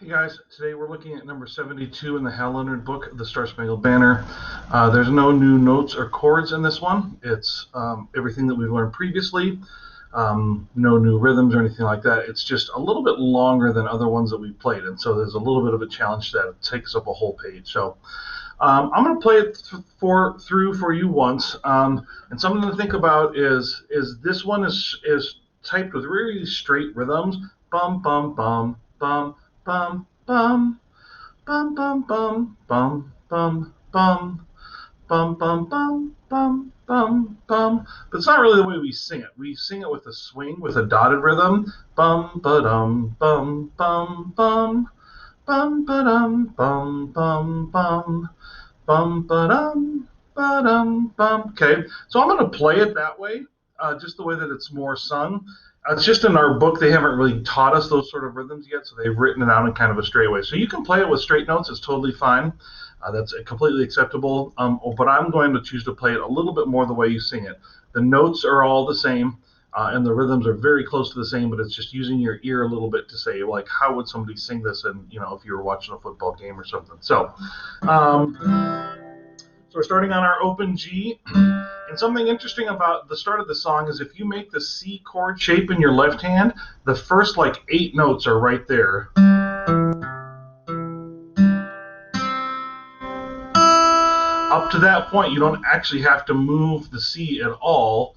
Hey guys, today we're looking at number 72 in the Leonard book, The Star-Spangled Banner. There's no new notes or chords in this one. It's everything that we've learned previously. No new rhythms or anything like that. It's just a little bit longer than other ones that we've played, and so there's a little bit of a challenge that it takes up a whole page. So I'm going to play it through for you once, and something to think about is this one is typed with really straight rhythms. Bum bum bum bum bum bum bum bum bum bum bum bum bum bum bum bum bum bum. But it's not really the way we sing it. We sing it with a swing, with a dotted rhythm. Bum ba dum bum bum bum bum ba dum bum bum bum bum ba dum ba dum bum. Okay, so I'm going to play it that way, just the way that it's more sung. It's just in our book, they haven't really taught us those sort of rhythms yet, so they've written it out in kind of a straight way. So you can play it with straight notes, it's totally fine. That's completely acceptable. But I'm going to choose to play it a little bit more the way you sing it. The notes are all the same, and the rhythms are very close to the same, but it's just using your ear a little bit to say, like, how would somebody sing this? And if you were watching a football game or something. So we're starting on our open G. And something interesting about the start of the song is if you make the C chord shape in your left hand, the first like 8 notes are right there. Up to that point, you don't actually have to move the C at all.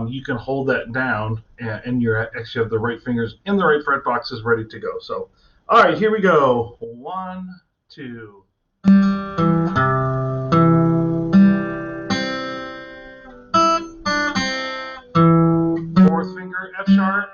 You can hold that down, and you actually have the right fingers in the right fret boxes ready to go. So, all right, here we go. 1, 2. Fourth finger, F sharp.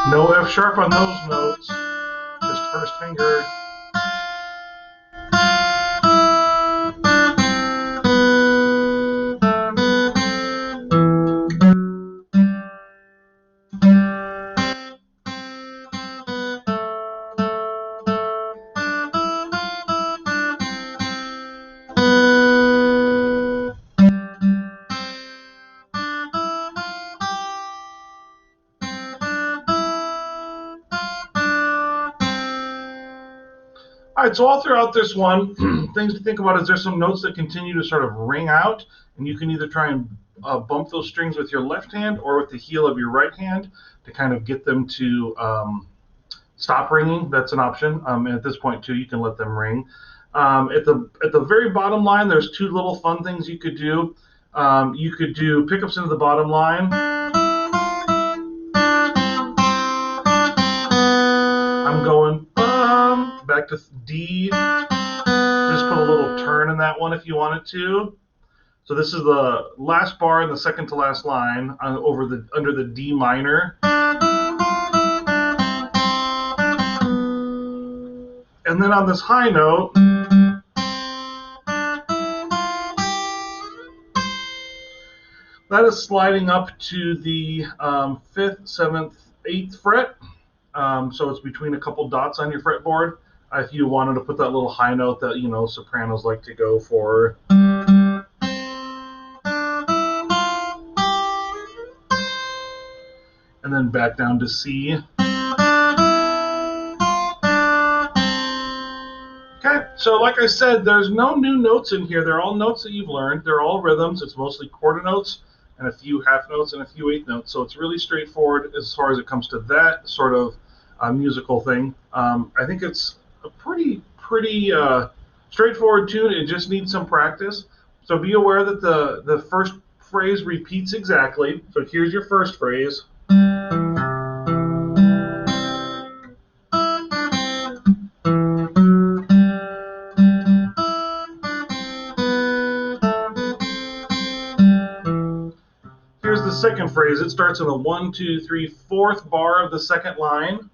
No F sharp on those notes, just first finger. All right, so all throughout this one, things to think about is there's some notes that continue to sort of ring out, and you can either try and bump those strings with your left hand or with the heel of your right hand to kind of get them to stop ringing. That's an option. And at this point, too, you can let them ring. At the very bottom line, there's 2 little fun things you could do. You could do pickups into the bottom line. I'm going back to D. Just put a little turn in that one if you wanted to. So this is the last bar in the second to last line under the D minor. And then on this high note, that is sliding up to the 5th, 7th, 8th fret. So it's between a couple dots on your fretboard. If you wanted to put that little high note that sopranos like to go for. And then back down to C. Okay, so like I said, there's no new notes in here. They're all notes that you've learned. They're all rhythms. It's mostly quarter notes and a few half notes and a few eighth notes. So it's really straightforward as far as it comes to that sort of musical thing. I think it's a pretty straightforward tune. It just needs some practice. So be aware that the first phrase repeats exactly. So here's your first phrase. Here's the second phrase. It starts in the 1, 2, 3, 4th bar of the second line.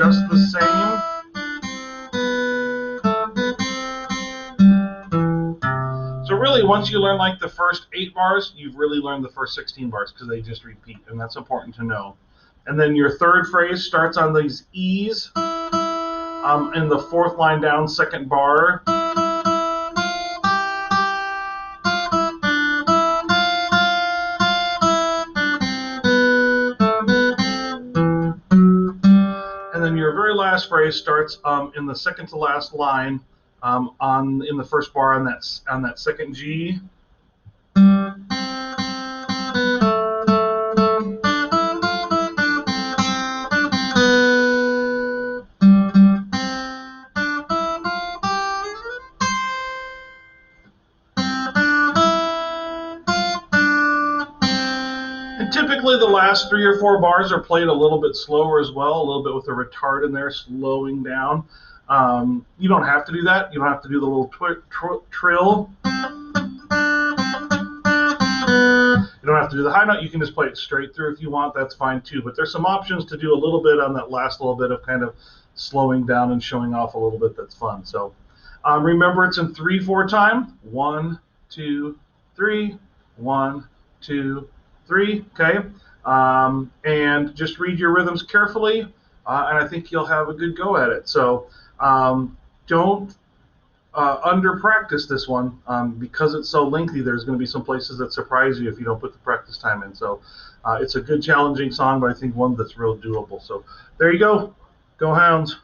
just the same. So really, once you learn like the first 8 bars, you've really learned the first 16 bars because they just repeat, and that's important to know. And then your third phrase starts on these E's in the 4th line down, 2nd bar. And then your very last phrase starts in the 2nd to last line in the 1st bar on that 2nd G. And typically the last 3 or 4 bars are played a little bit slower as well, a little bit with a retard in there, slowing down. You don't have to do that. You don't have to do the little trill. You don't have to do the high note. You can just play it straight through if you want. That's fine too. But there's some options to do a little bit on that last little bit of kind of slowing down and showing off a little bit. That's fun. So remember, it's in 3/4 time. 1, 2, 3. 1, 2, 3. Okay. And just read your rhythms carefully, and I think you'll have a good go at it. So don't under practice this one because it's so lengthy. There's going to be some places that surprise you if you don't put the practice time in. So it's a good challenging song, but I think one that's real doable. So there you go. Go Hounds.